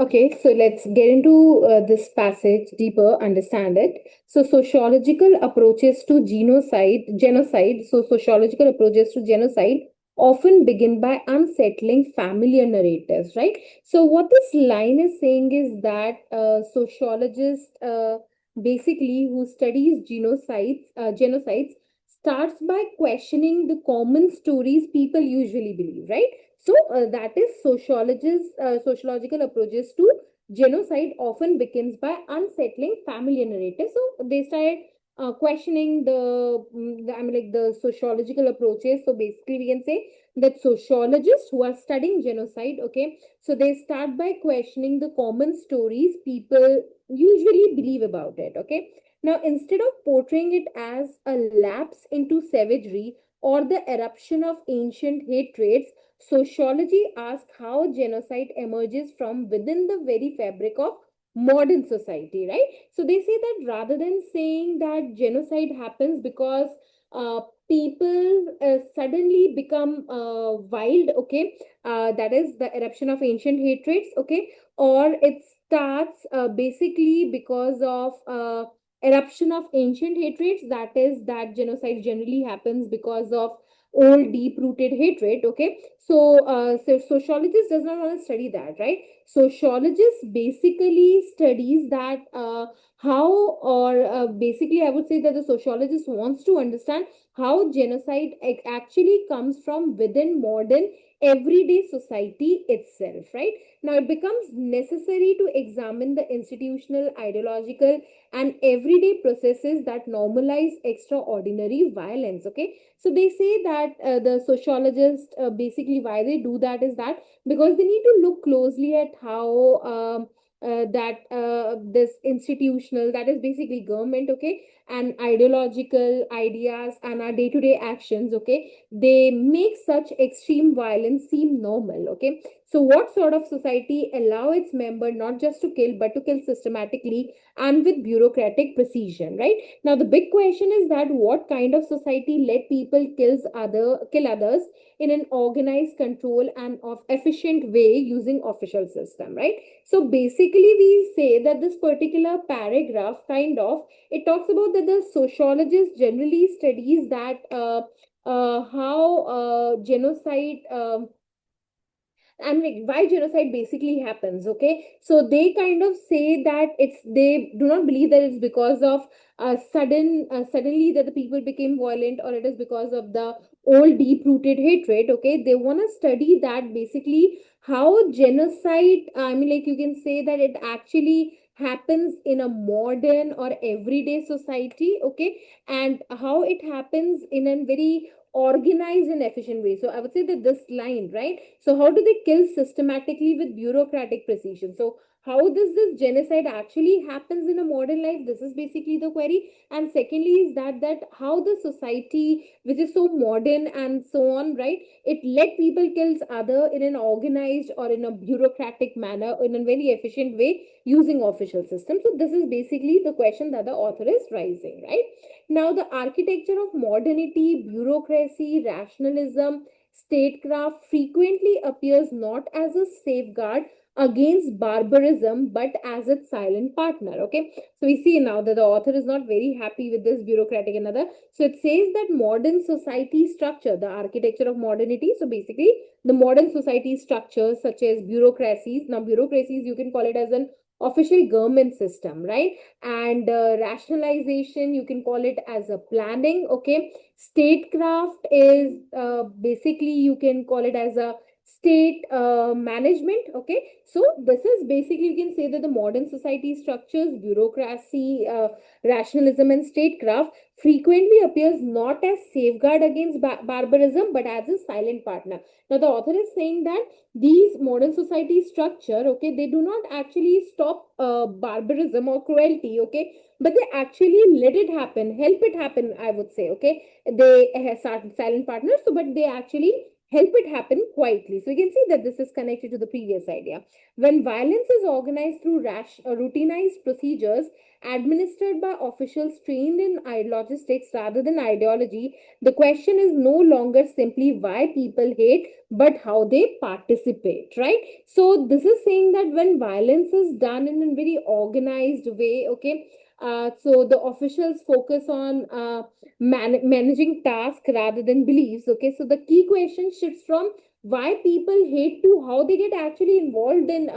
Okay, so let's get into this passage deeper, understand it. So, sociological approaches to genocide. So, sociological approaches to genocide often begin by unsettling familiar narratives, right? So, what this line is saying is that sociologists, basically who studies genocides, starts by questioning the common stories people usually believe, right? So that is sociological approaches to genocide often begins by unsettling familiar narratives. So they started questioning the sociological approaches. So basically, we can say that sociologists who are studying genocide, okay, so they start by questioning the common stories people usually believe about it. Okay, now instead of portraying it as a lapse into savagery or the eruption of ancient hatreds, sociology asks how genocide emerges from within the very fabric of modern society, right? So they say that rather than saying that genocide happens because people suddenly become wild, okay, that is the eruption of ancient hatreds, okay, or it starts basically because of eruption of ancient hatreds, that is that genocide generally happens because of old deep rooted hatred, okay. So sociologist does not want to study that, right? Sociologist basically studies that how or basically I would say that the sociologist wants to understand how genocide actually comes from within modern everyday society itself, right? Now it becomes necessary to examine the institutional, ideological and everyday processes that normalize extraordinary violence, okay. So they say that the sociologists basically why they do that is that because they need to look closely at how that this institutional, that is basically government, okay, and ideological ideas and our day-to-day actions, okay, they make such extreme violence seem normal, okay. So what sort of society allow its member not just to kill but to kill systematically and with bureaucratic precision, right? Now the big question is that what kind of society let people kill others in an organized, control and of efficient way using official system, right? So basically we say that this particular paragraph kind of, it talks about that the sociologist generally studies that how genocide and like why genocide basically happens, okay. So they kind of say that it's, they do not believe that it's because of suddenly that the people became violent or it is because of the old deep rooted hatred, okay. They want to study that basically how genocide, I mean like you can say that it actually happens in a modern or everyday society, okay, and how it happens in a very organized and efficient way. So I would say that this line, right? So how do they kill systematically with bureaucratic precision? So how does this genocide actually happens in a modern life? This is basically the query. And secondly is that how the society, which is so modern and so on, right? It let people kills other in an organized or in a bureaucratic manner in a very efficient way using official systems. So this is basically the question that the author is raising, right? Now, the architecture of modernity, bureaucracy, rationalism, statecraft frequently appears not as a safeguard against barbarism but as its silent partner, okay. So we see now that the author is not very happy with this bureaucratic and other. So it says that modern society structure, the architecture of modernity, so basically the modern society structures such as bureaucracies, now bureaucracies you can call it as an official government system, right? And rationalization you can call it as a planning, okay. Statecraft is basically you can call it as a state management, okay. So this is basically you can say that the modern society structures, bureaucracy, rationalism and statecraft frequently appears not as safeguard against barbarism but as a silent partner. Now the author is saying that these modern society structure, okay, they do not actually stop barbarism or cruelty, okay, but they actually let it happen, help it happen, I would say, okay. They have silent partners, so but they actually help it happen quietly. So you can see that this is connected to the previous idea. When violence is organized through routinized procedures administered by officials trained in logistics rather than ideology, the question is no longer simply why people hate, but how they participate, right? So this is saying that when violence is done in a very organized way, okay, so the officials focus on managing tasks rather than beliefs. Okay, so the key question shifts from why people hate to how they get actually involved in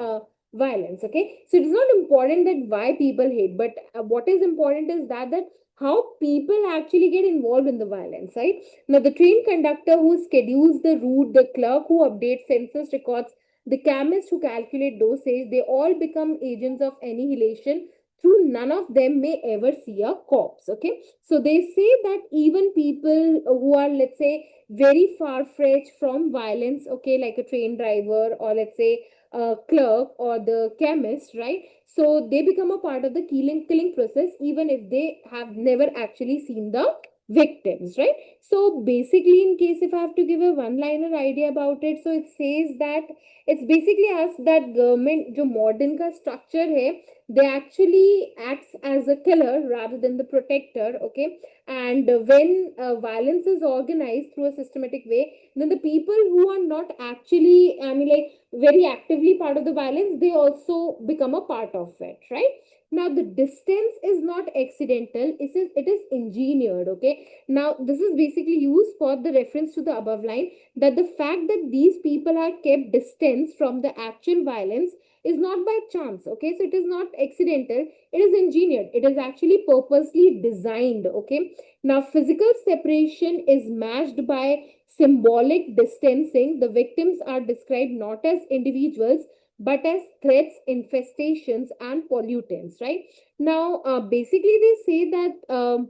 violence. Okay, so it is not important that why people hate, but what is important is that how people actually get involved in the violence, right? Now, the train conductor who schedules the route, the clerk who updates census records, the chemist who calculate dosage, they all become agents of annihilation through none of them may ever see a corpse. Okay, so they say that even people who are, let's say, very far fetched from violence, okay, like a train driver or let's say a clerk or the chemist, right? So they become a part of the killing process even if they have never actually seen the victims, right? So basically, in case if I have to give a one liner idea about it, so it says that it's basically us that government जो modern का structure है, they actually acts as a killer rather than the protector. Okay, and when violence is organized through a systematic way, then the people who are not actually, I mean, like very actively part of the violence, they also become a part of it, right? Now the distance is not accidental, it is engineered. Okay, now this is basically used for the reference to the above line, that the fact that these people are kept distance from the actual violence is not by chance. Okay, so it is not accidental, it is engineered, it is actually purposely designed. Okay, now physical separation is matched by symbolic distancing. The victims are described not as individuals but as threats, infestations, and pollutants, right? Now basically they say that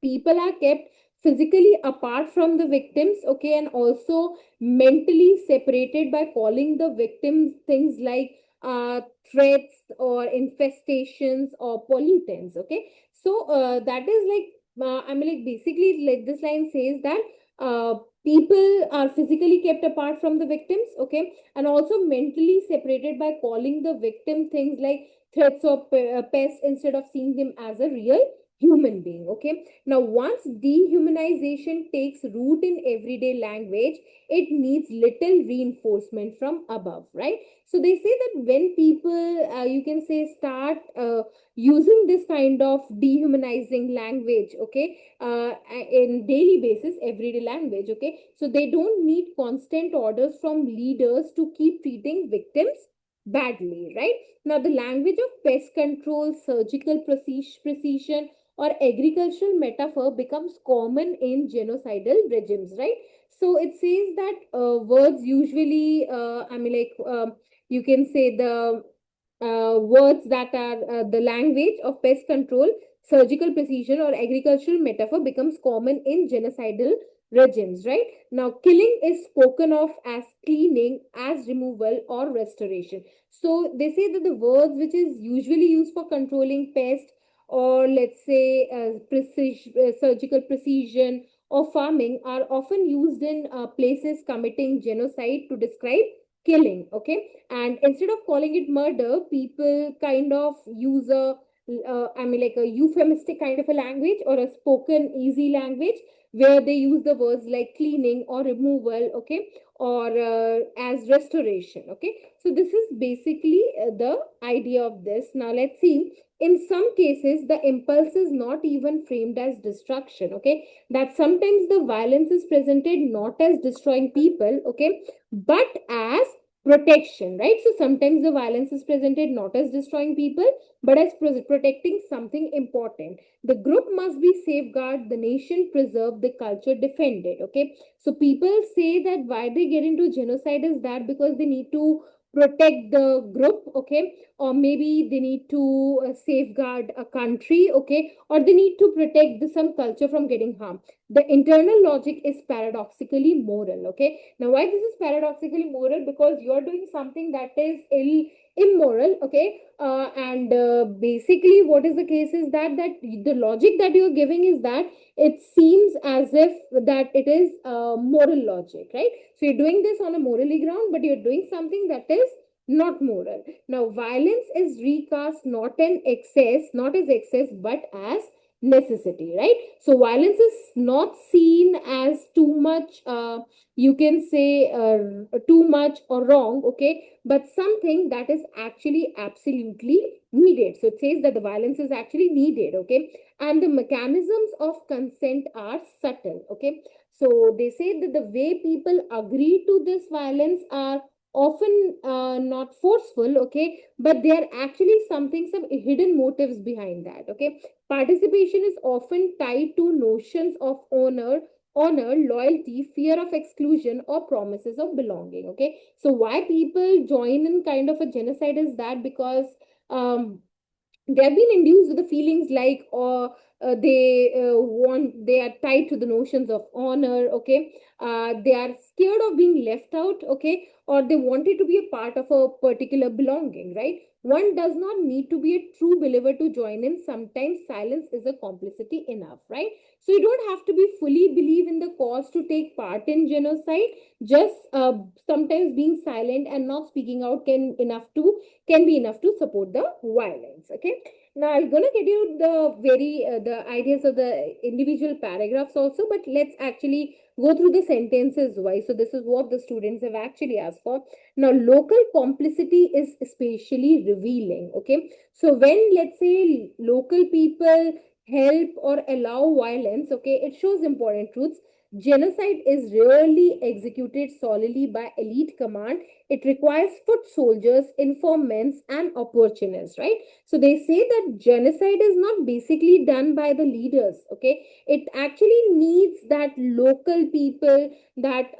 people are kept physically apart from the victims, okay, and also mentally separated by calling the victims things like threats or infestations or pollutants. Okay, so that is like I mean, like basically like this line says that people are physically kept apart from the victims, okay, and also mentally separated by calling the victim things like threats or pests instead of seeing them as a real human being. Okay, now once dehumanization takes root in everyday language, it needs little reinforcement from above, right? So they say that when people you can say start using this kind of dehumanizing language, okay, in daily basis, everyday language, okay, so they don't need constant orders from leaders to keep treating victims badly, right? Now the language of pest control, surgical precision, or agricultural metaphor becomes common in genocidal regimes, right? So it says that words usually, I mean, like you can say the words that are the language of pest control, surgical precision, or agricultural metaphor becomes common in genocidal regimes, right? Now, killing is spoken of as cleaning, as removal, or restoration. So they say that the words which is usually used for controlling pest or let's say surgical precision or farming are often used in places committing genocide to describe killing. Okay, and instead of calling it murder, people kind of use a I mean, like a euphemistic kind of a language or a spoken easy language where they use the words like cleaning or removal, okay, or as restoration. Okay, so this is basically the idea of this. Now let's see, in some cases the impulse is not even framed as destruction. Okay, that sometimes the violence is presented not as destroying people, okay, but as protection, right? So sometimes the violence is presented not as destroying people but as protecting something important. The group must be safeguarded, the nation preserved, the culture defended. Okay, so people say that why they get into genocide is that because they need to protect the group, okay, or maybe they need to safeguard a country, okay, or they need to protect some culture from getting harmed. The internal logic is paradoxically moral. Okay, now why this is paradoxically moral? Because you're doing something that is immoral. Okay, and basically what is the case is that the logic that you're giving is that it seems as if that it is moral logic, right? So you're doing this on a morally ground, but you're doing something that is not moral. Now violence is recast not as excess but as necessity, right? So violence is not seen as too much, you can say, too much or wrong, okay, but something that is actually absolutely needed. So it says that the violence is actually needed, okay, and the mechanisms of consent are subtle, okay. So they say that the way people agree to this violence are often not forceful, okay, but they are actually something, some hidden motives behind that, okay. Participation is often tied to notions of honor, loyalty, fear of exclusion, or promises of belonging. Okay, so why people join in kind of a genocide is that because they have been induced with the feelings like, or they are tied to the notions of honor, okay, they are scared of being left out, okay, or they wanted to be a part of a particular belonging, right? One does not need to be a true believer to join in. Sometimes silence is a complicity enough, right? So you don't have to be fully believe in the cause to take part in genocide. Just sometimes being silent and not speaking out can be enough to support the violence. Okay, now I'm gonna get you the ideas of the individual paragraphs also, but let's actually go through the sentences why. So this is what the students have actually asked for. Now local complicity is especially revealing. Okay, so when, let's say, local people help or allow violence, okay, it shows important truths. Genocide is rarely executed solely by elite command. It requires foot soldiers, informants, and opportunists, right? So they say that genocide is not basically done by the leaders, okay? It actually needs that local people, that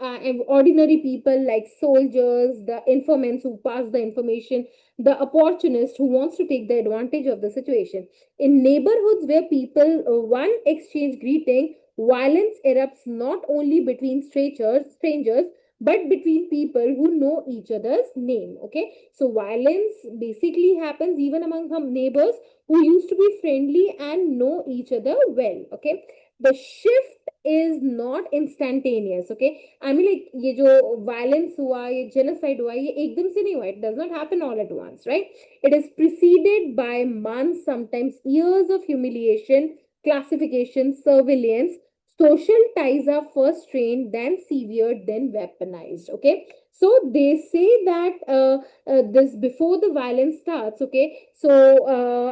ordinary people like soldiers, the informants who pass the information, the opportunist who wants to take the advantage of the situation. In neighborhoods where people one exchange greeting, violence erupts not only between strangers, but between people who know each other's name. Okay, so violence basically happens even among some neighbors who used to be friendly and know each other well. Okay, the shift is not instantaneous. Okay, I mean, like, ये जो violence हुआ, ये genocide हुआ, ये एकदम से नहीं हुआ. It does not happen all at once, right? It is preceded by months, sometimes years of humiliation, classification, surveillance. Social ties are first strained, then severed, then weaponized. Okay, so they say that this before the violence starts. Okay, so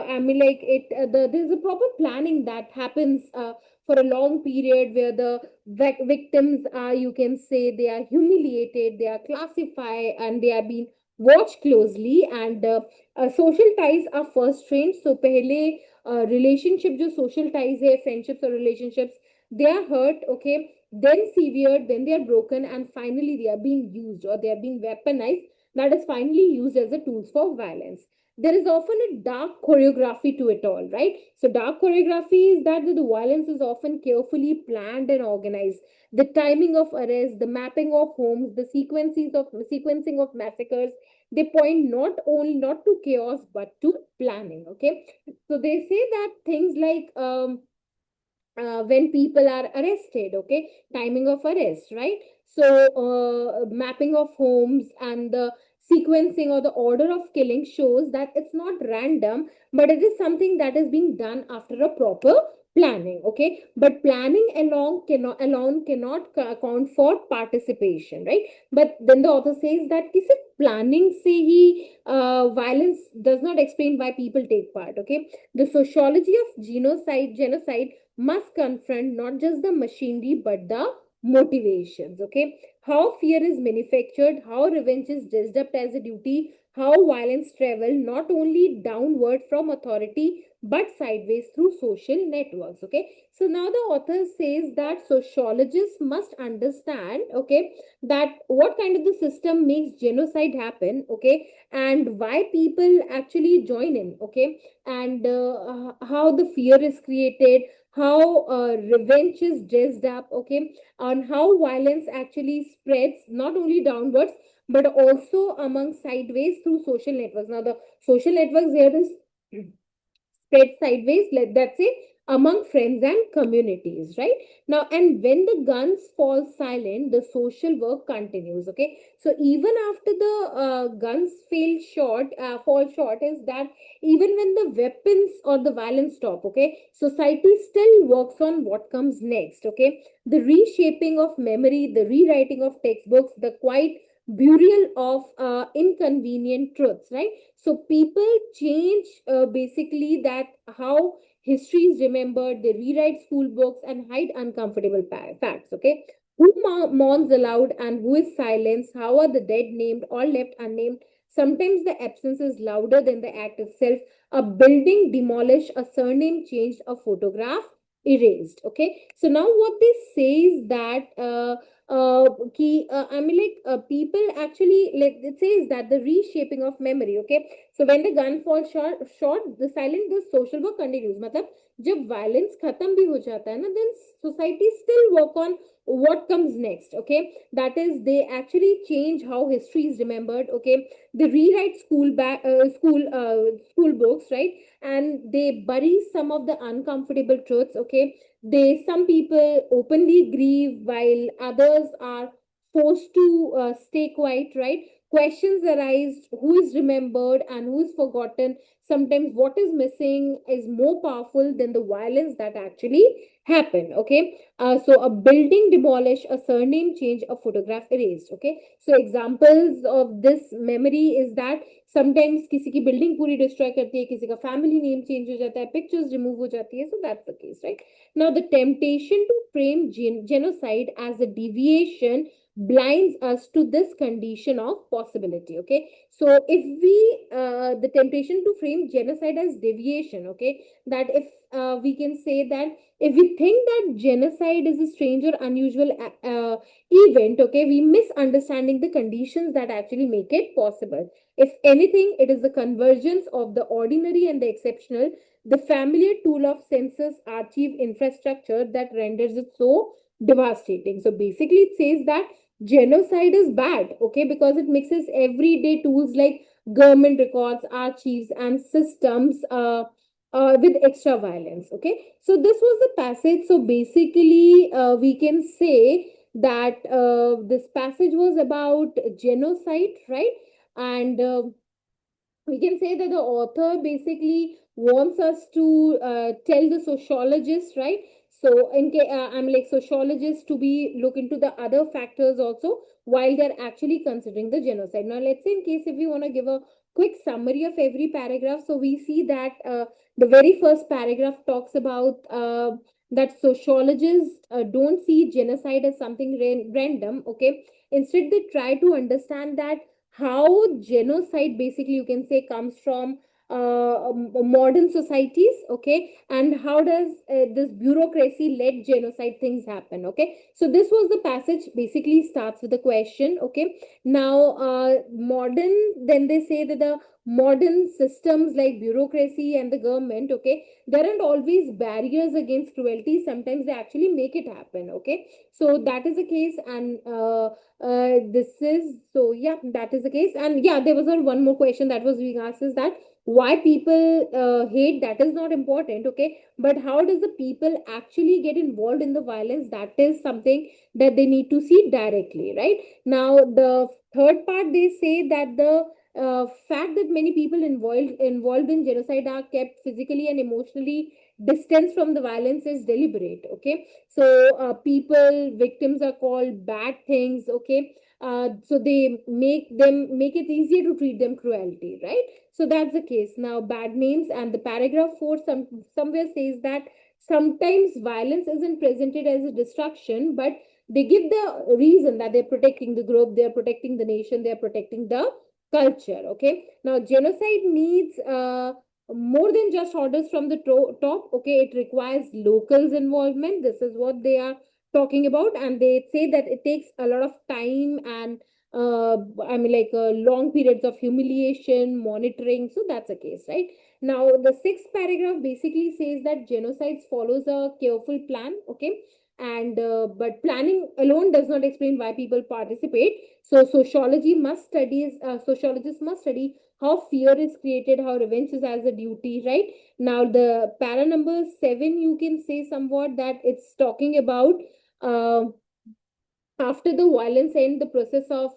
I mean, like, there's a proper planning that happens for a long period where the victims are, you can say, they are humiliated, they are classified, and they are being watched closely, and social ties are first strained. So pehle relationship jo social ties hai, friendships or relationships, they are hurt, okay, then severed, then they are broken, and finally they are being used, or they are being weaponized, that is finally used as a tool for violence. There is often a dark choreography to it all, right? So dark choreography is that the violence is often carefully planned and organized. The timing of arrests, the mapping of homes, the sequencing of massacres, they point not to chaos but to planning. Okay, so they say that things like when people are arrested, okay, timing of arrest, right? So mapping of homes and the sequencing or the order of killing shows that it's not random, but it is something that is being done after a proper planning. Okay, but planning alone cannot account for participation, right? But then the author says that kisi planning se hi violence does not explain why people take part. Okay, the sociology of genocide must confront not just the machinery but the motivations. Okay, how fear is manufactured, how revenge is dressed up as a duty, how violence travel not only downward from authority but sideways through social networks. Okay, so now the author says that sociologists must understand, okay, that what kind of the system makes genocide happen, okay, and why people actually join in, okay, and how the fear is created, how revenge is dressed up, okay, on how violence actually spreads not only downwards but also among sideways through social networks. Now the social networks here is spread sideways, let's say, among friends and communities, right? Now, and when the guns fall silent, the social work continues. Okay, so even after the guns fall short, is that even when the weapons or the violence stop, okay, society still works on what comes next. Okay, the reshaping of memory, the rewriting of textbooks, the quiet burial of inconvenient truths, right? So people change basically that how history is remembered. They rewrite school books and hide uncomfortable facts. Okay, who mourns aloud and who is silenced? How are the dead named or left unnamed? Sometimes the absence is louder than the act itself. A building demolished, a surname changed, a photograph erased. Okay, so now what they say is that I mean, like, people actually, like, it says that the reshaping of memory. Okay, so when the gun falls short, the silent, the social work continues. मतलब जब violence खत्म भी हो जाता है ना, then society still work on what comes next. Okay, that is, they actually change how history is remembered. Okay, they rewrite school books, right, and they bury some of the uncomfortable truths. Okay, they, some people openly grieve while others are forced to stay quiet, right? Questions arise: who is remembered and who is forgotten? Sometimes what is missing is more powerful than the violence that actually happened. Okay, so a building demolished, a surname change, a photograph erased. Okay, so examples of this memory is that sometimes किसी की building पूरी destroy करती है, किसी का family name change हो जाता है, pictures remove हो जाती है. So that's the case, right? Now the temptation to frame genocide as a deviation blinds us to this condition of possibility. Okay, so if we the temptation to frame genocide as deviation, okay, that if we can say that if we think that genocide is a strange or unusual event, okay, we misunderstanding the conditions that actually make it possible. If anything, it is the convergence of the ordinary and the exceptional, the familiar tool of census archive infrastructure that renders it so devastating. So basically, it says that genocide is bad, okay, because it mixes everyday tools like government records, archives, and systems with extra violence. Okay, so this was the passage. So basically, we can say that this passage was about genocide, right? And we can say that the author basically wants us to tell the sociologists, right? So I'm like sociologists to be look into the other factors also while they're actually considering the genocide. Now let's say, in case if we want to give a quick summary of every paragraph, so we see that the very first paragraph talks about that sociologists don't see genocide as something random. Okay, instead they try to understand that how genocide basically, you can say, comes from modern societies. Okay, and how does this bureaucracy led genocide things happen. Okay, so this was the passage basically starts with a question. Okay, now modern, then they say that the modern systems like bureaucracy and the government, okay, there aren't always barriers against cruelty, sometimes they actually make it happen. Okay, so that is the case. And this is, so yeah, that is the case. And yeah, there was one more question that was being asked, is that why people hate, that is not important. Okay, but how does the people actually get involved in the violence, that is something that they need to see directly, right? Now the third part, they say that the fact that many people involved in genocide are kept physically and emotionally distanced from the violence is deliberate. Okay, so people, victims are called bad things. Okay, so they make it easier to treat them cruelty, right? So that's the case. Now bad names, and the paragraph 4 somewhere says that sometimes violence isn't presented as a destruction, but They give the reason that they're protecting the group, they're protecting the nation, they're protecting the culture. Okay, now genocide needs more than just orders from the top. Okay, it requires locals involvement. This is what they are talking about, and they say that it takes a lot of time and long periods of humiliation, monitoring. So that's a case, right? Now, the sixth paragraph basically says that genocides follows a careful plan. Okay, and but planning alone does not explain why people participate. So sociologists must study how fear is created, how revenge is as a duty, right? Now, the para number 7, you can say somewhat that it's talking about uh, after the violence end, the process of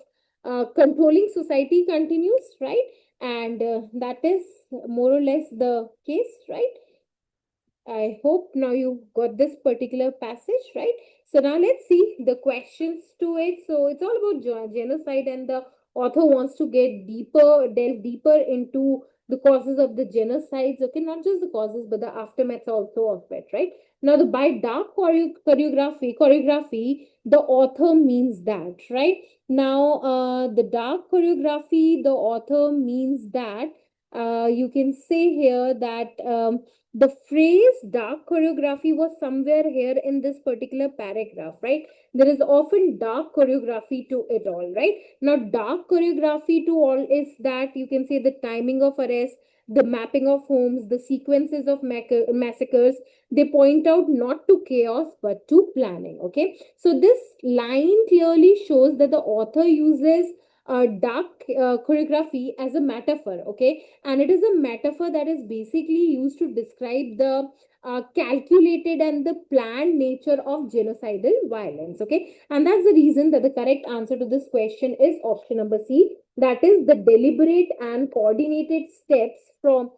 controlling society continues, right? And that is more or less the case, right? I hope now you got this particular passage, right? So now let's see the questions to it. So it's all about genocide, and the author wants to delve deeper into the causes of the genocides. Okay, not just the causes, but the aftermath also of it, right? Now, the by dark choreography, the author means that, right? Now, the dark choreography, the author means that you can say here that. The phrase dark choreography was somewhere here in this particular paragraph, right? There is often dark choreography to it all, right? Now, dark choreography to all is that you can say the timing of arrest, the mapping of homes, the sequences of massacres. They point out not to chaos but to planning. Okay, so this line clearly shows that the author uses dark choreography as a metaphor. Okay, and it is a metaphor that is basically used to describe the calculated and the planned nature of genocidal violence. Okay, and that's the reason that the correct answer to this question is option number C, that is the deliberate and coordinated steps from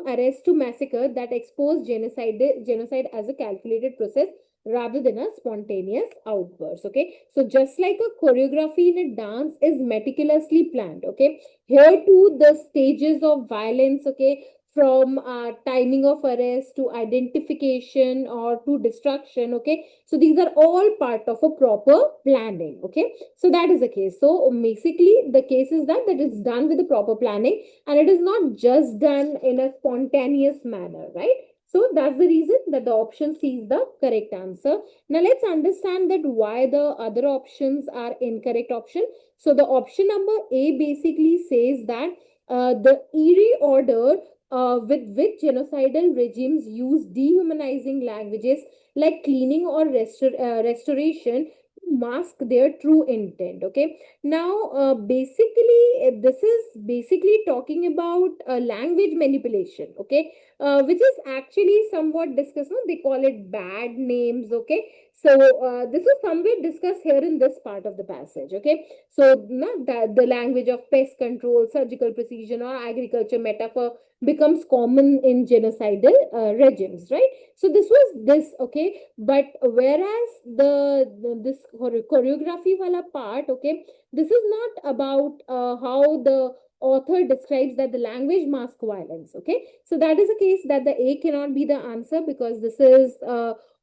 arrest to massacre that expose genocide as a calculated process rather than a spontaneous outburst. Okay, so just like a choreography in a dance is meticulously planned. Okay, here too the stages of violence, okay, from timing of arrest to identification or to destruction. Okay, so these are all part of a proper planning. Okay, so that is the case. So basically the case is that is done with the proper planning, and it is not just done in a spontaneous manner, right? So that's the reason that the option C is the correct answer. Now let's understand that why the other options are incorrect option. So the option number A basically says that the eerie order with which genocidal regimes use dehumanizing languages like cleaning or restoration to mask their true intent. Okay, now this is basically talking about language manipulation. Okay, which is actually somewhat discussed. No? They call it bad names. Okay, so this is somewhere discussed here in this part of the passage. Okay, so not that the language of pest control, surgical precision, or agriculture metaphor becomes common in genocidal regimes, right? So this was this. Okay, but whereas this choreography wala part, okay, this is not about how the author describes that the language mask violence. Okay, so that is a case that the A cannot be the answer, because this is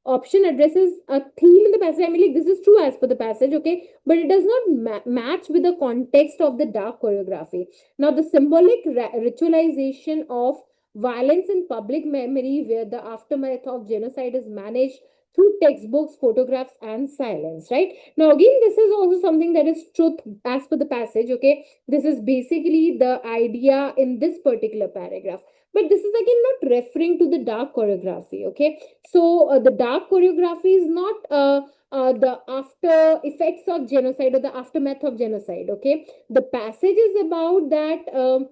option addresses a theme in the passage. I mean, like, this is true as per the passage. Okay, but it does not match with the context of the dark choreography. Now, the symbolic ritualization of violence in public memory, where the aftermath of genocide is managed through textbooks, photographs, and silence, right? Now, again, this is also something that is truth as per the passage. Okay, this is basically the idea in this particular paragraph. But this is again not referring to the dark choreography. Okay, so the dark choreography is not the after effects of genocide or the aftermath of genocide. Okay, the passage is about that.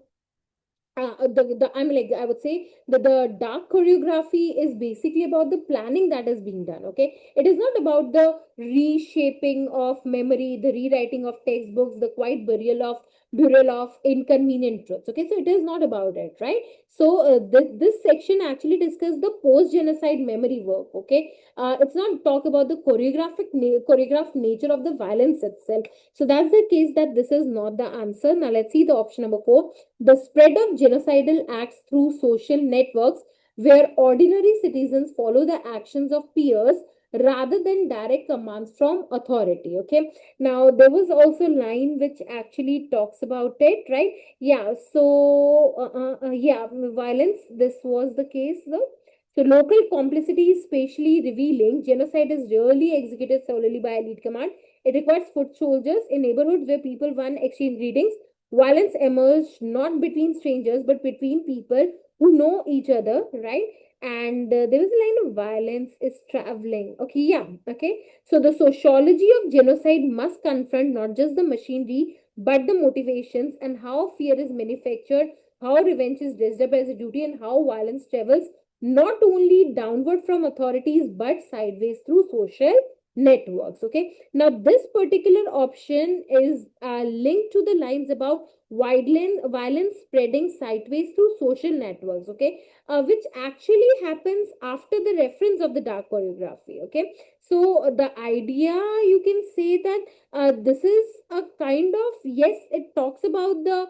I would say that the dark choreography is basically about the planning that is being done. Okay, it is not about the reshaping of memory, the rewriting of textbooks, the quiet burial of inconvenient truths. Okay, so it is not about it, right? So this section actually discusses the post genocide memory work. Okay, it's not talk about the choreographed nature of the violence itself. So that's the case that this is not the answer. Now let's see the option number 4, the spread of genocidal acts through social networks, where ordinary citizens follow the actions of peers rather than direct commands from authority. Okay, now there was also a line which actually talks about it, right? Yeah, so yeah, violence, this was the case though. So local complicity is spatially revealing. Genocide is rarely executed solely by elite command. It requires foot soldiers in neighborhoods where people one exchange greetings. Violence emerged not between strangers but between people who know each other, right? And there was a line of violence is traveling. Okay, yeah, okay. So the sociology of genocide must confront not just the machinery but the motivations and how fear is manufactured, how revenge is dressed up as a duty, and how violence travels not only downward from authorities but sideways through social networks. Okay, now this particular option is linked to the lines about violence spreading sideways through social networks. Okay, which actually happens after the reference of the dark choreography. Okay, so the idea, you can say that this is a kind of, yes, it talks about the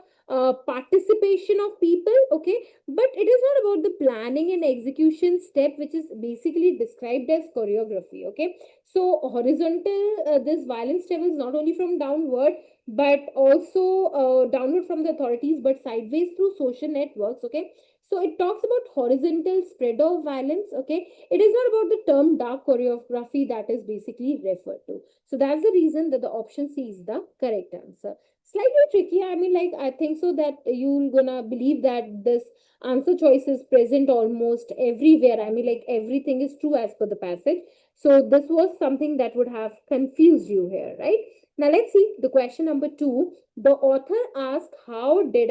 participation of people. Okay, but it is not about the planning and execution step, which is basically described as choreography. Okay, so horizontal, this violence travels not only from downward but also downward from the authorities but sideways through social networks. Okay, so it talks about horizontal spread of violence. Okay, it is not about the term dark choreography that is basically referred to. So that's the reason that the option C is the correct answer. Slightly tricky. I mean, like, I think so that you're gonna believe that this answer choice is present almost everywhere. I mean, like, everything is true as per the passage. So this was something that would have confused you here, right? Now let's see the question number 2. The author asked how are the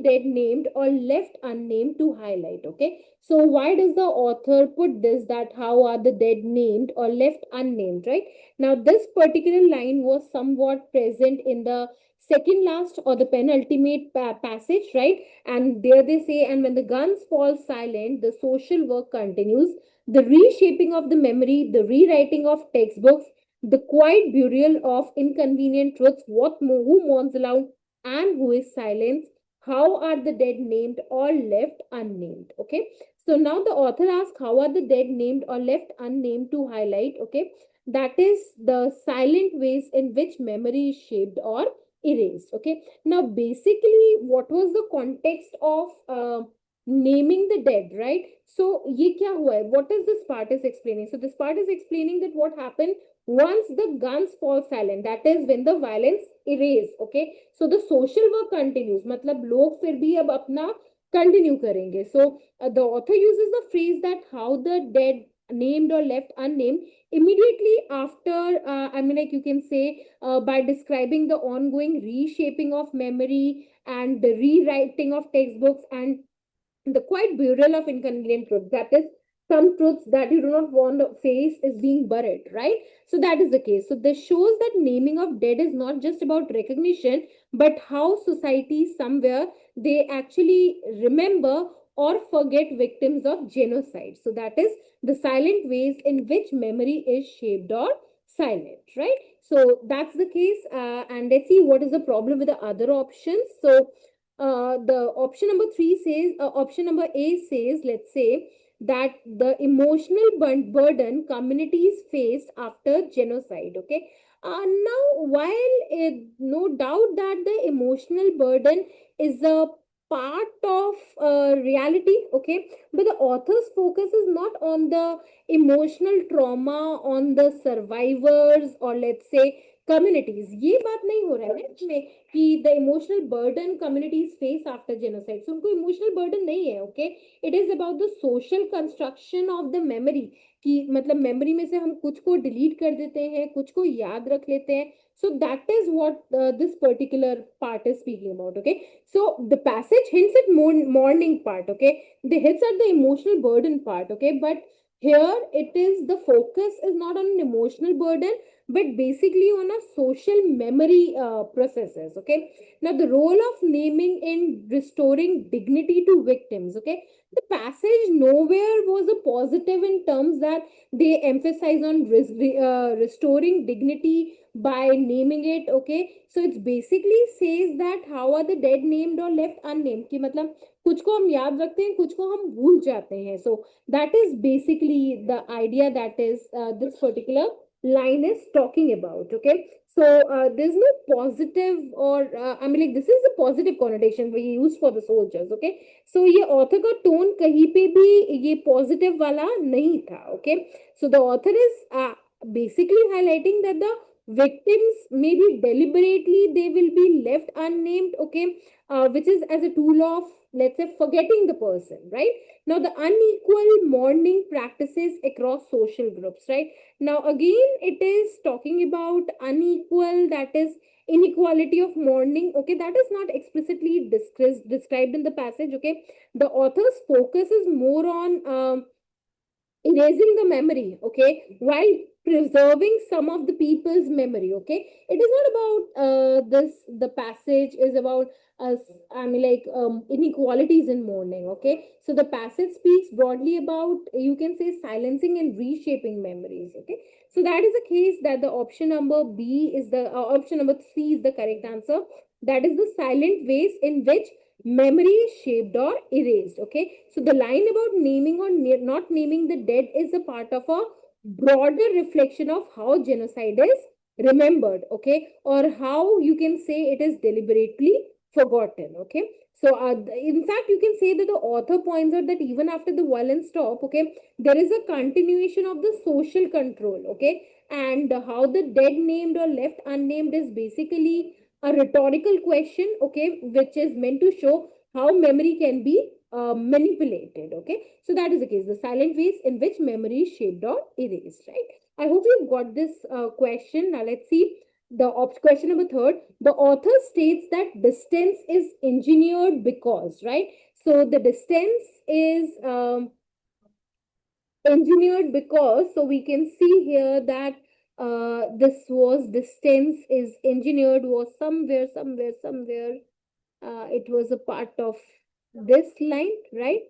dead named or left unnamed to highlight. Okay, so why does the author put this, that how are the dead named or left unnamed, right? Now this particular line was somewhat present in the second last or the penultimate passage, right? And there they say, and when the guns fall silent, the social work continues, the reshaping of the memory, the rewriting of textbooks, the quiet burial of inconvenient truths, who mourns aloud and who is silent, how are the dead named or left unnamed. Okay, so now the author asks how are the dead named or left unnamed to highlight. Okay, that is the silent ways in which memory is shaped or erased. Okay, now basically what was the context of naming the dead, right? So ye kya hua hai? What is this part is explaining? So this part is explaining that what happened once the guns fall silent, that is when the violence erase. Okay, so the social work continues, matlab log fir bhi ab apna continue karenge. So the author uses the phrase that how the dead named or left unnamed immediately after, I mean, like, you can say by describing the ongoing reshaping of memory and the rewriting of textbooks and the quiet burial of inconvenient truths. That is, some truths that you do not want to face is being buried, right? So that is the case. So this shows that naming of dead is not just about recognition, but how society somewhere they actually remember or forget victims of genocide. So that is the silent ways in which memory is shaped or silent, right? So that's the case. And let's see what is the problem with the other options. So the option number three says, option number A says, let's say, that the emotional burden communities faced after genocide. Okay. Now, while no doubt that the emotional burden is a part of reality, okay, but the author's focus is not on the emotional trauma, on the survivors, or let's say communities. ये बात नहीं हो रहा है ना इसमें कि the emotional burden communities face after genocide. So उनको emotional burden नहीं है. Okay, it is about the social construction of the memory, कि मतलब memory में से हम कुछ को delete कर देते हैं, कुछ को याद रख लेते हैं. So that is what this particular part is speaking about. Okay, so the passage hints at mourning part. Okay, the hits at the emotional burden part. Okay, but here it is, the focus is not on an emotional burden but basically on a social memory processes. Okay, now the role of naming in restoring dignity to victims. Okay, the passage nowhere was a positive in terms that they emphasize on restoring dignity by naming it. Okay, so it's basically says that how are the dead named or left unnamed, कि मतलब कुछ को हम याद रखते हैं, कुछ को हम भूल जाते हैं. So that is basically the idea that is this particular line is talking about. Okay, so there's no positive or I mean like this is a positive connotation we use for the soldiers. Okay, so ये author का tone कहीं पे भी ये positive वाला नहीं था. Okay, so the author is basically highlighting that the victims maybe deliberately they will be left unnamed. Okay, which is as a tool of, let's say, forgetting the person, right? Now the unequal mourning practices across social groups, right? Now again it is talking about unequal, that is inequality of mourning. Okay, that is not explicitly described in the passage. Okay, the author's focus is more on erasing the memory, okay, while preserving some of the people's memory. Okay, it is not about this, the passage is about us, I mean like inequalities in mourning. Okay, so the passage speaks broadly about, you can say, silencing and reshaping memories. Okay, so that is the case that the option number B is the option number C is the correct answer. That is the silent ways in which memory is shaped or erased. Okay, so the line about naming or not naming the dead is a part of a broader reflection of how genocide is remembered. Okay, or how you can say it is deliberately forgotten. Okay, so in fact you can say that the author points out that even after the violence stop, okay, there is a continuation of the social control. Okay, and how the dead named or left unnamed is basically a rhetorical question. Okay, which is meant to show how memory can be manipulated. Okay, so that is the case, the silent ways in which memory is shaped or erased, right? I hope you've got this question. Now let's see the question number third. The author states that distance is engineered because, right? So the distance is engineered because, so we can see here that this was distance is engineered was somewhere it was a part of this line, right?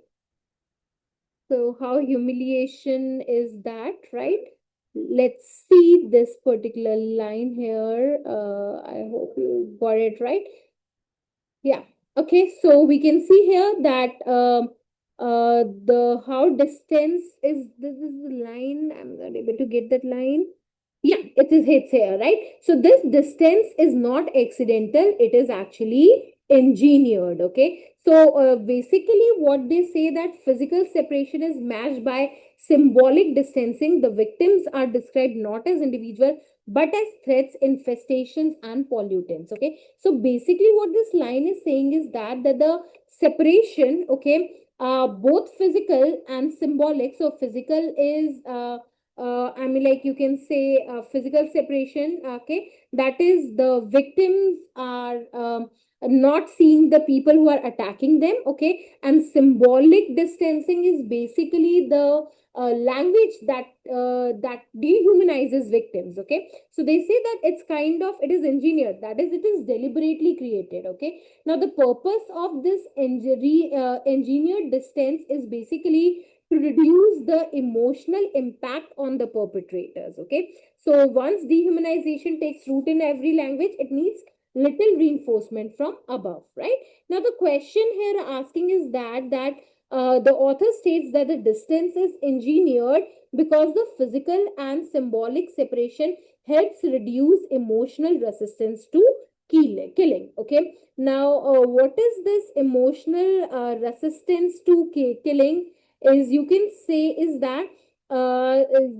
So how humiliation is that, right? Let's see this particular line here. I hope you got it right. Yeah. Okay. So we can see here that the how distance is, this is the line. I'm not able to get that line. Yeah, it is hits here, right? So this distance is not accidental. It is actually engineered. Okay. So basically what they say that physical separation is matched by symbolic distancing. The victims are described not as individual but as threats, infestations, and pollutants. Okay, so basically what this line is saying is that the separation, okay, both physical and symbolic. So physical is I mean like you can say physical separation. Okay, that is the victims are not seeing the people who are attacking them. Okay, and symbolic distancing is basically the language that dehumanizes victims. Okay, so they say that it's kind of, it is engineered, that is it is deliberately created. Okay, now the purpose of this engineered distance is basically to reduce the emotional impact on the perpetrators. Okay, so once dehumanization takes root in every language, it needs little reinforcement from above, right? Now the question here asking is that the author states that the distance is engineered because the physical and symbolic separation helps reduce emotional resistance to killing. Okay, now what is this emotional resistance to killing is, you can say, is that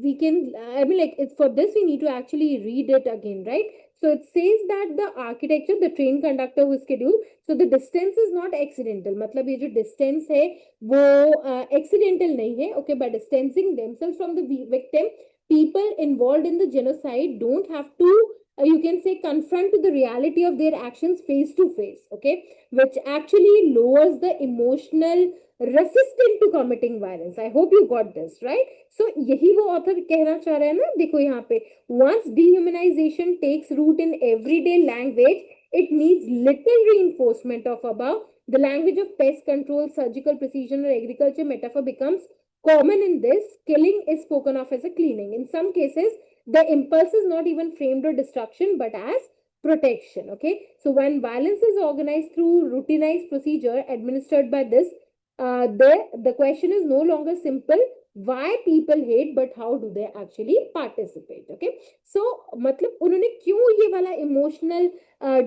we can, I mean like it's, for this we need to actually read it again, right? So it says that the architecture, the train conductor who schedule, so the distance is not accidental. मतलब ये जो distance है वो accidental नहीं है. Okay, by distancing themselves from the victim, people involved in the genocide don't have to you can say, confront to the reality of their actions face to face, okay, which actually lowers the emotional resistance to committing violence. I hope you got this right. So यही वो author कहना चाह रहा है ना, देखो यहाँ पे, once dehumanization takes root in everyday language, it needs little reinforcement of above. The language of pest control, surgical precision, or agriculture metaphor becomes common in this. Killing is spoken of as a cleaning. In some cases, the impulse is not even framed or destruction, but as protection. Okay. So when violence is organized through routinized procedure administered by this, the question is no longer simple why people hate, but how do they actually participate. Okay. So मतलब उन्होंने क्यों ये वाला emotional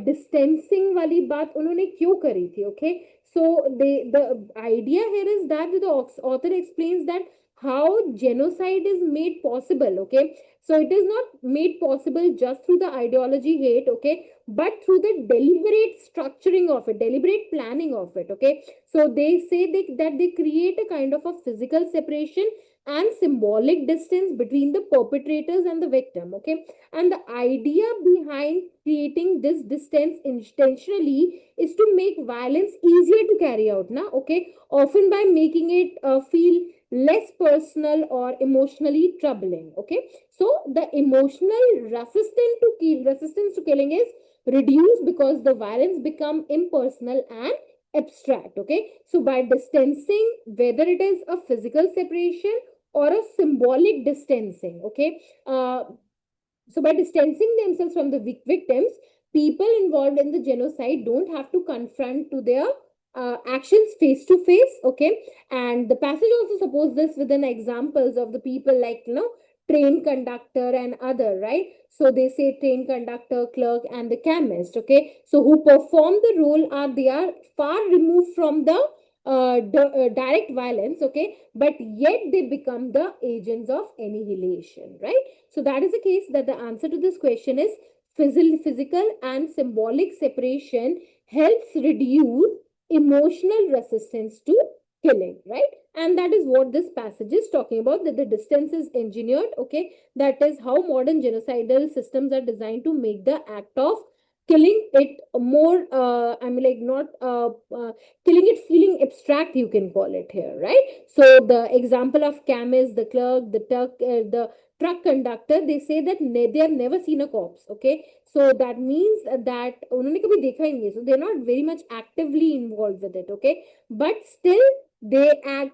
distancing वाली बात उन्होंने क्यों करी थी. Okay. So the idea here is that the author explains that how genocide is made possible. Okay. So it is not made possible just through the ideology hate, okay, but through the deliberate structuring of it, deliberate planning of it. Okay. So they say that they create a kind of a physical separation and symbolic distance between the perpetrators and the victim. Okay. And the idea behind creating this distance intentionally is to make violence easier to carry out now. Okay. Often by making it feel less personal or emotionally troubling. Okay. So the emotional resistance to killing is reduced because the violence become impersonal and abstract. Okay. So by distancing, whether it is a physical separation or a symbolic distancing. Okay. So by distancing themselves from the victims, people involved in the genocide don't have to confront to their actions face to face. Okay. And the passage also supports this with an examples of the people like, train conductor and other, right? So they say train conductor, clerk, and the chemist. Okay. So who perform the role they are far removed from the direct violence. Okay. But yet they become the agents of annihilation, right? So that is the case that the answer to this question is physical and symbolic separation helps reduce emotional resistance to killing, right? And that is what this passage is talking about, that the distance is engineered. Okay. That is how modern genocidal systems are designed to make the act of killing it more, like not killing it feeling abstract, you can call it here, right? So the example of chemist, the clerk, the truck conductor, they say that they have never seen a corpse. Okay. So that means that उन्होंने कभी देखा ही नहीं, so they're not very much actively involved with it. Okay. But still they are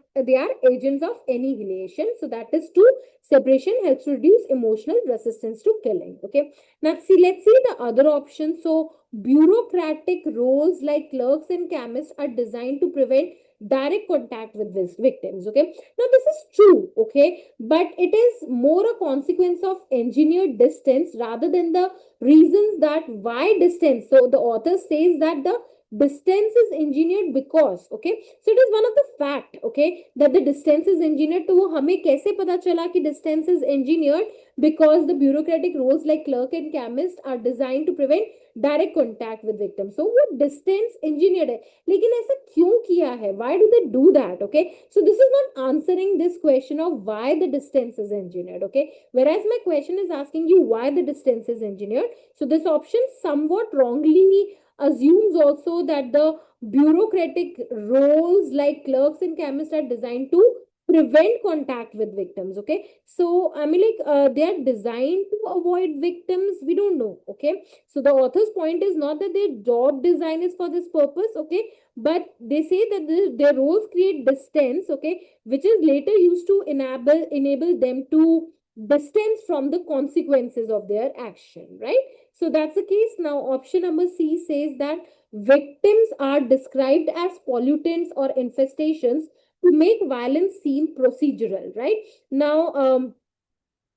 agents of annihilation. So that is true. Separation helps reduce emotional resistance to killing. Okay. Now let's see the other option. So bureaucratic roles like clerks and chemists are designed to prevent direct contact with victims. Okay. Now this is true. Okay. But it is more a consequence of engineered distance rather than the reasons that why distance. So the author says that the distance is engineered because, okay, so it is one of the fact, okay, that the distance is engineered. तो वो हमें कैसे पता चला कि distance is engineered? Because the bureaucratic roles like clerk and chemist are designed to prevent direct contact with victims. So वो distance engineered है, लेकिन ऐसा क्यों किया है? Why do they do that? Okay, so this is not answering this question of why the distance is engineered. Okay, whereas my question is asking you why the distance is engineered. So this option somewhat wrongly assumes also that the bureaucratic roles like clerks and chemists are designed to prevent contact with victims. Okay, so I mean, like, they are designed to avoid victims, we don't know. Okay, so the author's point is not that their job design is for this purpose. Okay, but they say that their roles create distance. Okay, which is later used to enable them to distance from the consequences of their action, right? So that's the case. Now option number C says that victims are described as pollutants or infestations to make violence seem procedural, right? Now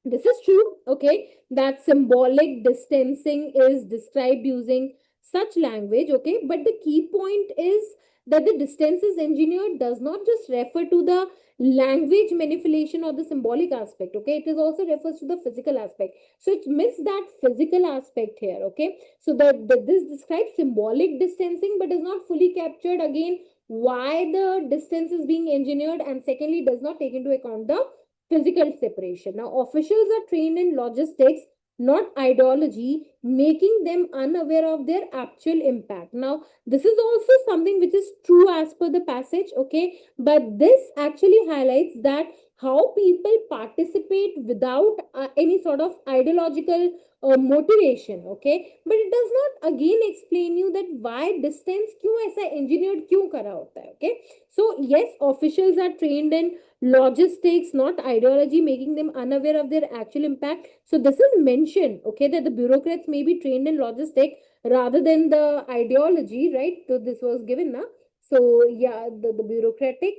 this is true. Okay, that symbolic distancing is described using such language. Okay, but the key point is that the distance is engineered does not just refer to the language manipulation or the symbolic aspect. Okay, it is also refers to the physical aspect. So it missed that physical aspect here. Okay, so this describes symbolic distancing but is not fully captured again why the distance is being engineered, and secondly does not take into account the physical separation. Now officials are trained in logistics not ideology, making them unaware of their actual impact. Now, this is also something which is true as per the passage, okay? But this actually highlights that how people participate without any sort of ideological motivation, okay? But it does not again explain you that why distance क्यों ऐसा engineered क्यों करा होता है, okay? So yes, officials are trained in logistics, not ideology, making them unaware of their actual impact. So this is mentioned, okay, that the bureaucrats may be trained in logistics rather than the ideology, right? So this was given now. So yeah, the bureaucratic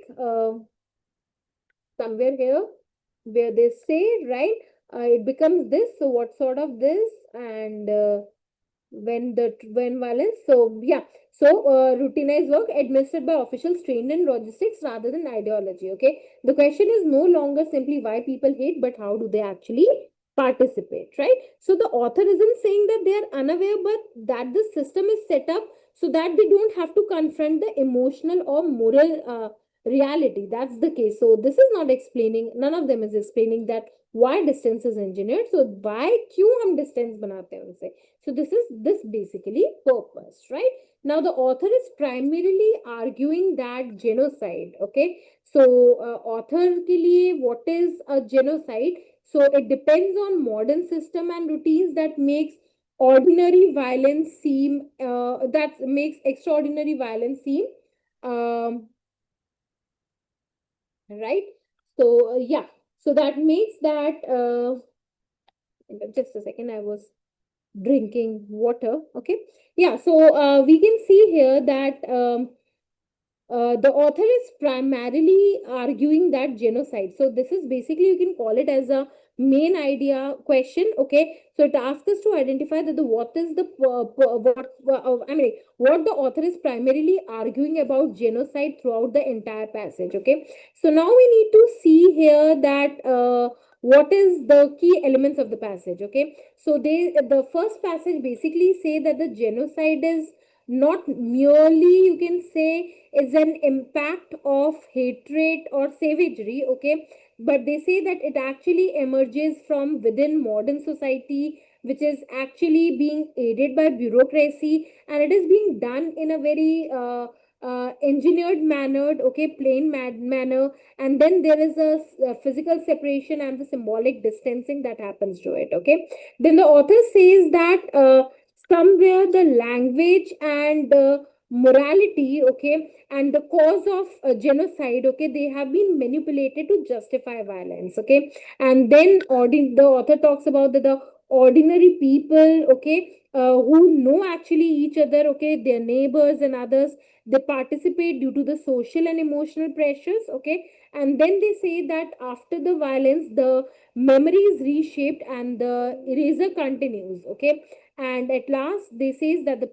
somewhere here where they say, right, it becomes this. So what sort of this? And when violence, so yeah, so routinized work administered by officials trained in logistics rather than ideology, okay? The question is no longer simply why people hate, but how do they actually participate, right? So the author isn't saying that they are unaware, but that the system is set up so that they don't have to confront the emotional or moral reality. That's the case. So this is not explaining, none of them is explaining that why distance is engineered. So why क्यों हम distance बनाते हैं उनसे? So this is this basically purpose, right? Now the author is primarily arguing that genocide, okay? So author के लिए what is a genocide? So it depends on modern system and routines that makes ordinary violence seem that makes extraordinary violence seem um, right. So yeah, so that makes that just a second, I was drinking water, okay. Yeah, so we can see here that the author is primarily arguing that genocide. So this is basically, you can call it as a main idea question. Okay, so it asks us to identify that the what is the I mean what the author is primarily arguing about genocide throughout the entire passage. Okay, so now we need to see here that what is the key elements of the passage. Okay, so the first passage basically say that the genocide is not merely, you can say, is an impact of hatred or savagery, okay, but they say that it actually emerges from within modern society, which is actually being aided by bureaucracy, and it is being done in a very engineered manner, okay, plain manner, and then there is a physical separation and the symbolic distancing that happens to it, okay. Then the author says that somewhere the language and morality, okay, and the cause of genocide, okay, they have been manipulated to justify violence, okay. And then the author talks about the ordinary people, okay, who know actually each other, okay, their neighbors and others, they participate due to the social and emotional pressures, okay. And then they say that after the violence the memory is reshaped and the eraser continues, okay. And at last they says that the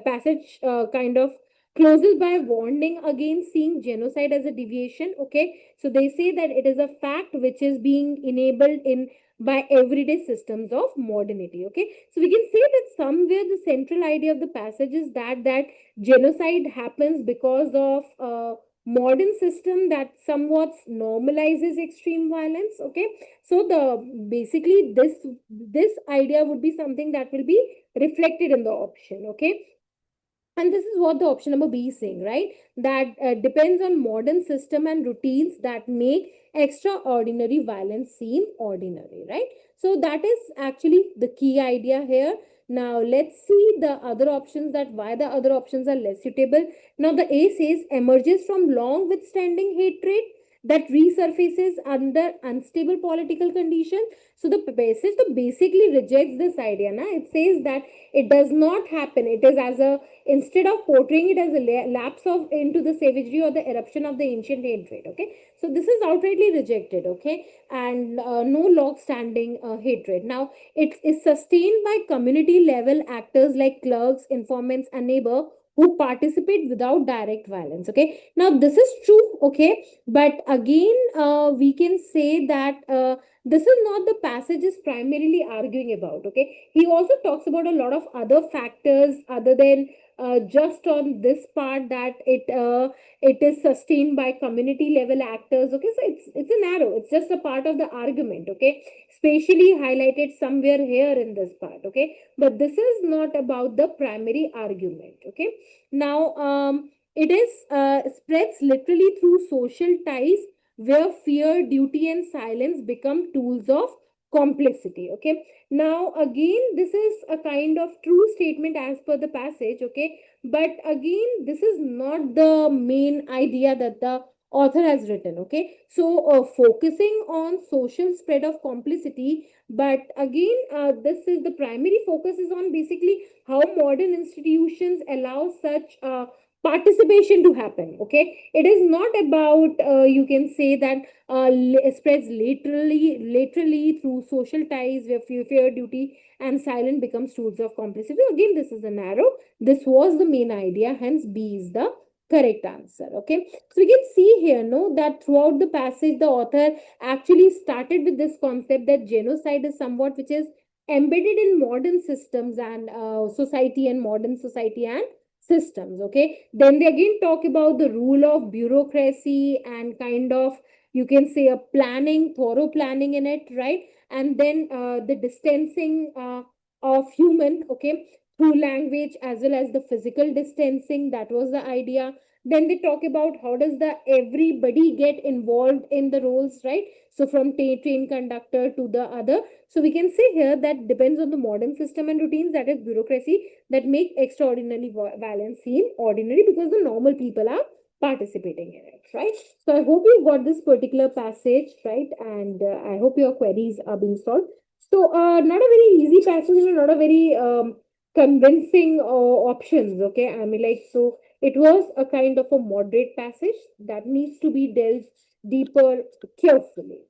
passage kind of closes by warning against seeing genocide as a deviation, okay. So they say that it is a fact which is being enabled in by everyday systems of modernity, okay. So we can say that somewhere the central idea of the passage is that genocide happens because of modern system that somewhat normalizes extreme violence, okay. So the basically this idea would be something that will be reflected in the option, okay. And this is what the option number B is saying, right? That depends on modern system and routines that make extraordinary violence seem ordinary, right? So that is actually the key idea here. Now let's see the other options, that why the other options are less suitable. Now the A says emerges from long withstanding hatred that resurfaces under unstable political conditions. So the passage basically rejects this idea. Na? It says that it does not happen. It is as a, instead of portraying it as a lapse of into the savagery or the eruption of the ancient hatred, okay. So this is outrightly rejected, okay. And no long standing hatred. Now it is sustained by community level actors like clerks, informants and neighbor who participate without direct violence, okay. Now this is true, okay, but again we can say that this is not the passage is primarily arguing about. Okay, he also talks about a lot of other factors other than just on this part, that it is sustained by community level actors. Okay, so it's a narrow, it's just a part of the argument. Okay, spatially highlighted somewhere here in this part. Okay, but this is not about the primary argument. Okay, now it is spreads literally through social ties where fear, duty, and silence become tools of complexity. Okay, now again, this is a kind of true statement as per the passage. Okay, but again, this is not the main idea that the author has written. Okay, so focusing on social spread of complicity, but again, this is the primary focus is on basically how modern institutions allow such participation to happen. Okay, it is not about you can say that spreads laterally through social ties where fear, duty, and silence becomes tools of complicity. Again, this is a narrow, this was the main idea, hence B is the correct answer. Okay, so we can see here, no, that throughout the passage the author actually started with this concept that genocide is somewhat which is embedded in modern systems and society and modern society and systems. Okay, then they again talk about the rule of bureaucracy and kind of you can say a planning, thorough planning in it, right? And then the distancing of human, okay, through language as well as the physical distancing, that was the idea. Then they talk about how does the everybody get involved in the roles, right? So from train conductor to the other. So we can say here that depends on the modern system and routines, that is bureaucracy, that make extraordinary violence seem ordinary because the normal people are participating in it, right? So I hope you got this particular passage, right? And I hope your queries are being solved. So not a very easy passage and not a very convincing options. Okay, I mean, like, so it was a kind of a moderate passage that needs to be dealt deeper carefully.